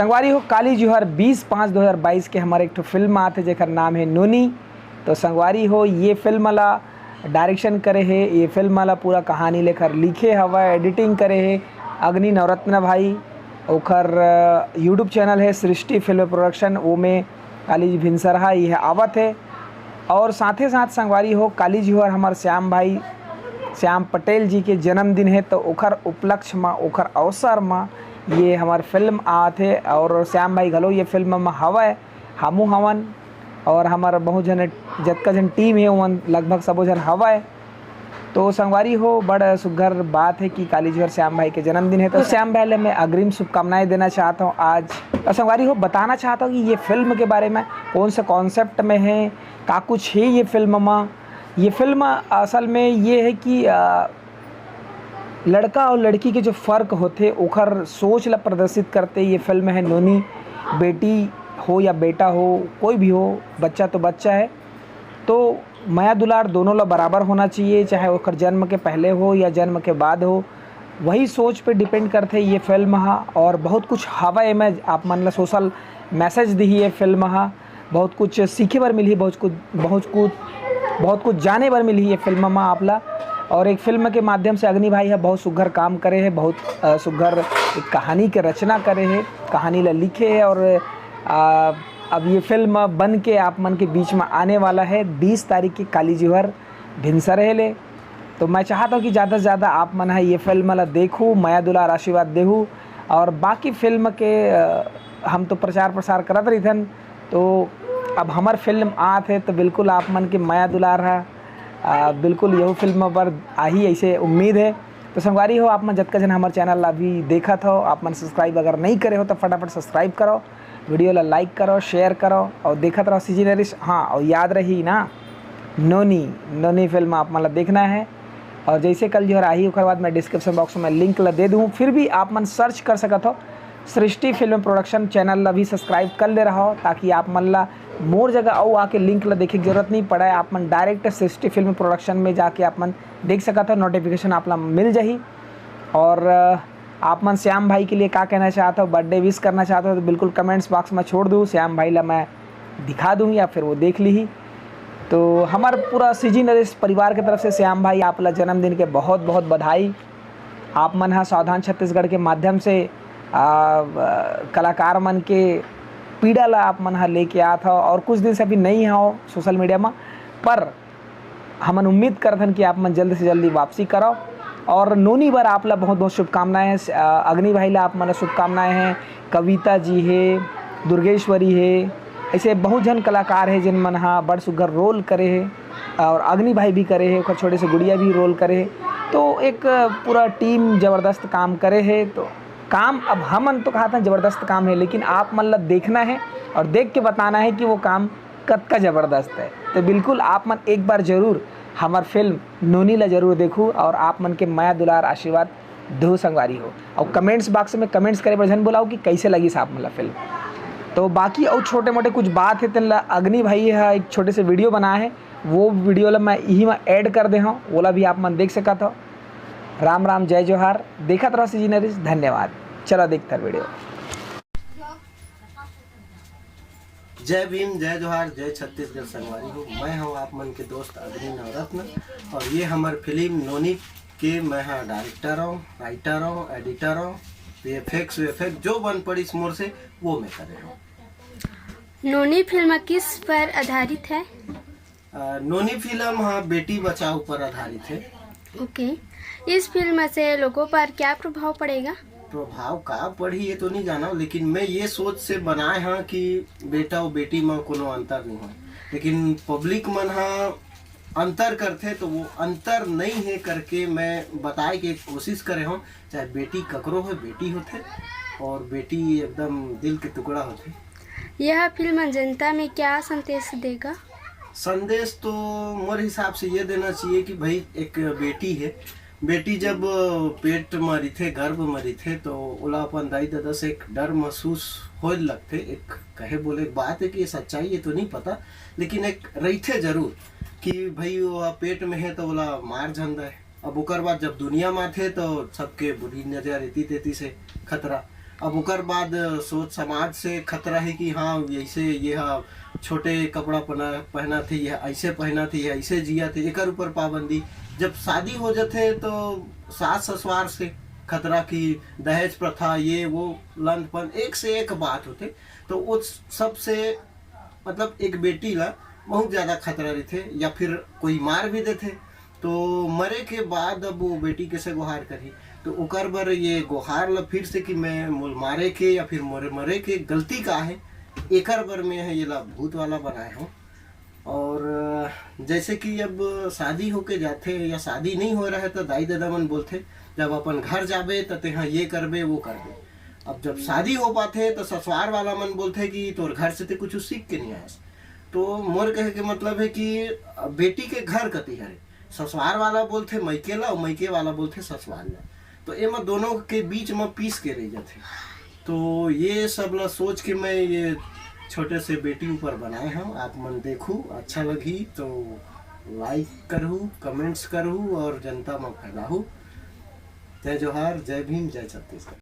संगवारी हो काली जुहर 20/5/2022 के हमारे एक फिल्म आते जेकर नाम है नोनी। तो संगवारी हो ये फिल्म वाला डायरेक्शन करे है, ये फिल्म वाला पूरा कहानी लेकर लिखे हवा, एडिटिंग करे है अग्नि नवरत्न भाई। ओखर यूट्यूब चैनल है सृष्टि फिल्म प्रोडक्शन, वो में काली भिनसरहा यह आवत है। और साथ ही साथ संगवारी हो काली जुहर हमार श्याम भाई श्याम पटेल जी के जन्मदिन है, तो ओखर उपलक्ष्य में ओखर अवसर में ये हमार फिल्म आते। और श्याम भाई घलो ये फिल्म में हवा हमू हवन और हमार बहुत जन जतका जन टीम है वन लगभग सबो जन हवा। तो संगवारी हो बड़ा सुघर बात है कि काली जुहर श्याम भाई के जन्मदिन है, तो श्याम भाई मैं अग्रिम शुभकामनाएं देना चाहता हूँ आज। और संगवारी हो बताना चाहता हूँ कि ये फिल्म के बारे में कौन से कॉन्सेप्ट में है, का कुछ है ये फिल्म में। ये फिल्म असल में ये है कि लड़का और लड़की के जो फ़र्क होते ओखर सोच ला प्रदर्शित करते ये फिल्म है नोनी। बेटी हो या बेटा हो, कोई भी हो, बच्चा तो बच्चा है, तो माया दुलार दोनों ला बराबर होना चाहिए, चाहे ओखर जन्म के पहले हो या जन्म के बाद हो। वही सोच पे डिपेंड करते ये फिल्म हा। और बहुत कुछ हवा में आप मन ला सोशल मैसेज दी ये फिल्म हा, बहुत कुछ सीखे बर मिली, बहुत कुछ जाने बर मिली ये फिल्म में आपला। और एक फिल्म के माध्यम से अग्नि भाई है बहुत सुघर काम करे है, बहुत सुघर एक कहानी के रचना करे है, कहानी ला लिखे है। और अब ये फिल्म बन के आप मन के बीच में आने वाला है 20 तारीख की काली जुहर भिनसर ले। तो मैं चाहता हूँ कि ज़्यादा से ज़्यादा आप मन है ये फिल्म ला देखूँ, माया दुलार आशीर्वाद देहूँ। और बाकी फिल्म के हम तो प्रचार प्रसार करत रही थन, तो अब हमार फिल्म आत है तो बिल्कुल आप मन के माया दुलार है, बिल्कुल यही फिल्म पर आही ऐसे उम्मीद है। तो संगवारी हो आप मन जतका जन हमारे चैनल अभी देखा हो, आप मन सब्सक्राइब अगर नहीं करे हो तो फटाफट सब्सक्राइब करो, वीडियो ला लाइक करो, शेयर करो और देखत रहो सीजी नरिश। हाँ, और याद रही ना नोनी फिल्म आप मन ला देखना है। और जैसे कल जो रही उसके बाद मैं डिस्क्रिप्शन बॉक्स में लिंक ला दे दूँ, फिर भी आप मन सर्च कर सकत हो सृष्टि फिल्म प्रोडक्शन चैनल ला भी सब्सक्राइब कर ले रहा हो, ताकि आप मन ला मोर जगह आओ आके लिंक ला देखे की जरूरत नहीं पड़ा है। आप मन डायरेक्ट सृष्टि फिल्म प्रोडक्शन में जाके आप मन देख सकते हो, नोटिफिकेशन आप ला मिल जाही। और आप मन श्याम भाई के लिए क्या कहना चाहते हो, बर्थडे विश करना चाहते हो तो बिल्कुल कमेंट्स बॉक्स में छोड़ दूँ, श्याम भाई ला मैं दिखा दूँ या फिर वो देख ली। तो हमार पूरा सीजी नरेश परिवार की तरफ से श्याम भाई आप ला जन्मदिन के बहुत बहुत बधाई। आप मन है सावधान छत्तीसगढ़ के माध्यम से कलाकार मन के पीड़ा ला आप मन लेके आत हो, और कुछ दिन से अभी नहीं हो सोशल मीडिया में, पर हमन उम्मीद करथन कि आप मन जल्द से जल्दी वापसी करो। और नोनी बार आप ला बहुत बहुत शुभकामनाएं। अग्नि भाई ला आप मन शुभकामनाएं हैं, कविता जी है, दुर्गेश्वरी है, ऐसे बहुत जन कलाकार है जिन मन बड़ सुघर रोल करे है। और अग्नि भाई भी करे है, छोटे से गुड़िया भी रोल करे है, तो एक पूरा टीम ज़बरदस्त काम करे है। तो काम अब हमन तो कहा था ज़बरदस्त काम है, लेकिन आप मन ला देखना है और देख के बताना है कि वो काम कद का ज़बरदस्त है। तो बिल्कुल आप मन एक बार ज़रूर हमार फिल्म नोनी ला जरूर देखूँ और आप मन के माया दुलार आशीर्वाद दो संगवारी हो। और कमेंट्स बॉक्स में कमेंट्स करे पर जन बोलाओ कि कैसे लगी साहब मन ला फिल्म। तो बाकी और छोटे मोटे कुछ बात है तेन अग्नि भाई है एक छोटे से वीडियो बनाया है, वो वीडियो ला मैं यही में ऐड कर दे हूँ, ओला भी आप मन देख सकत हो। राम राम, जय जोहार, देखत रहो सीजी नरिश, धन्यवाद। चलो देखते हैं वीडियो। जय भीम, जय जोहार, जय छत्तीसगढ़। संगवारी हो, मैं हूँ आप मन के दोस्त अग्नि नवरत्न, और ये हमारे फिल्म नोनी के मैं हाँ डायरेक्टर हूँ, राइटर हूँ, एडिटर हूँ। वीएफएक्स जो बन पड़ी इस मोर से वो मैं कर रहा हूँ। नोनी फिल्म किस पर आधारित है? नोनी फिल्म हाँ बेटी बचाओ पर आधारित है। ओके, इस फिल्म से लोगों पर क्या प्रभाव पड़ेगा? प्रभाव का पड़ी ये तो नहीं जाना, लेकिन मैं ये सोच से बनाए हाँ कि बेटा और बेटी में कोनो अंतर नहीं है, लेकिन पब्लिक मन हाँ अंतर करते, तो वो अंतर नहीं है करके मैं बताए के कोशिश करे हूँ। चाहे बेटी ककरो हो, बेटी होते और बेटी एकदम दिल के टुकड़ा होते। यह फिल्म जनता में क्या संदेश देगा? संदेश तो मेरे हिसाब से ये देना चाहिए कि भाई एक बेटी है, बेटी जब पेट में रही थे, गर्भ में रही थे, तो ओला अपन दाई दादा से एक डर महसूस हो लगते। एक कहे बोले बात है कि ये सच्चाई है तो नहीं पता, लेकिन एक रही थे जरूर कि भाई वो पेट में है तो ओला मार झंदा है। अब ओकर बाद जब दुनिया में थे तो सबके बुरी नजर रहती तेती से खतरा, अब ओकर बाद सोच समाज से खतरा है कि हाँ ऐसे यह छोटे कपड़ा पहना थे, यह ऐसे पहना थे, यह ऐसे जिया थे, एकर ऊपर पाबंदी। जब शादी हो जाते तो सास ससुराल से खतरा की दहेज प्रथा ये वो लंदपन एक से एक बात होते। तो उस सबसे मतलब एक बेटी ला बहुत ज़्यादा खतरा रहते, या फिर कोई मार भी देते। तो मरे के बाद अब वो बेटी कैसे गुहार करी, तो ओकर बर ये गुहार ला फिर से कि मैं मोल मारे के या फिर मोरे मरे के गलती का है, एकर बर में है ये ला भूत वाला बनाया हूँ। और जैसे कि अब शादी होके जाते या शादी नहीं हो रहा है तो दाई दादा मन बोलते जब अपन घर जाबे तो तेहा ये करबे वो करबे। अब जब शादी हो पाते तो ससुराल वाला मन बोलते कि तोर घर से ते कुछ सीख के नहीं आया। तो मोर कहे के मतलब है कि बेटी के घर कति हरे, ससुराल वाला बोलते मैके ला और मैके वाला बोलते ससुराल ला, तो एमा दोनों के बीच में पीस के रह जाते। तो ये सब ला सोच के मैं ये छोटे से बेटी ऊपर बनाए हम। आप मन देखू, अच्छा लगी तो लाइक करूँ, कमेंट्स करूँ और जनता में फैलाऊँ। जय जोहार, जय भीम, जय छत्तीसगढ़।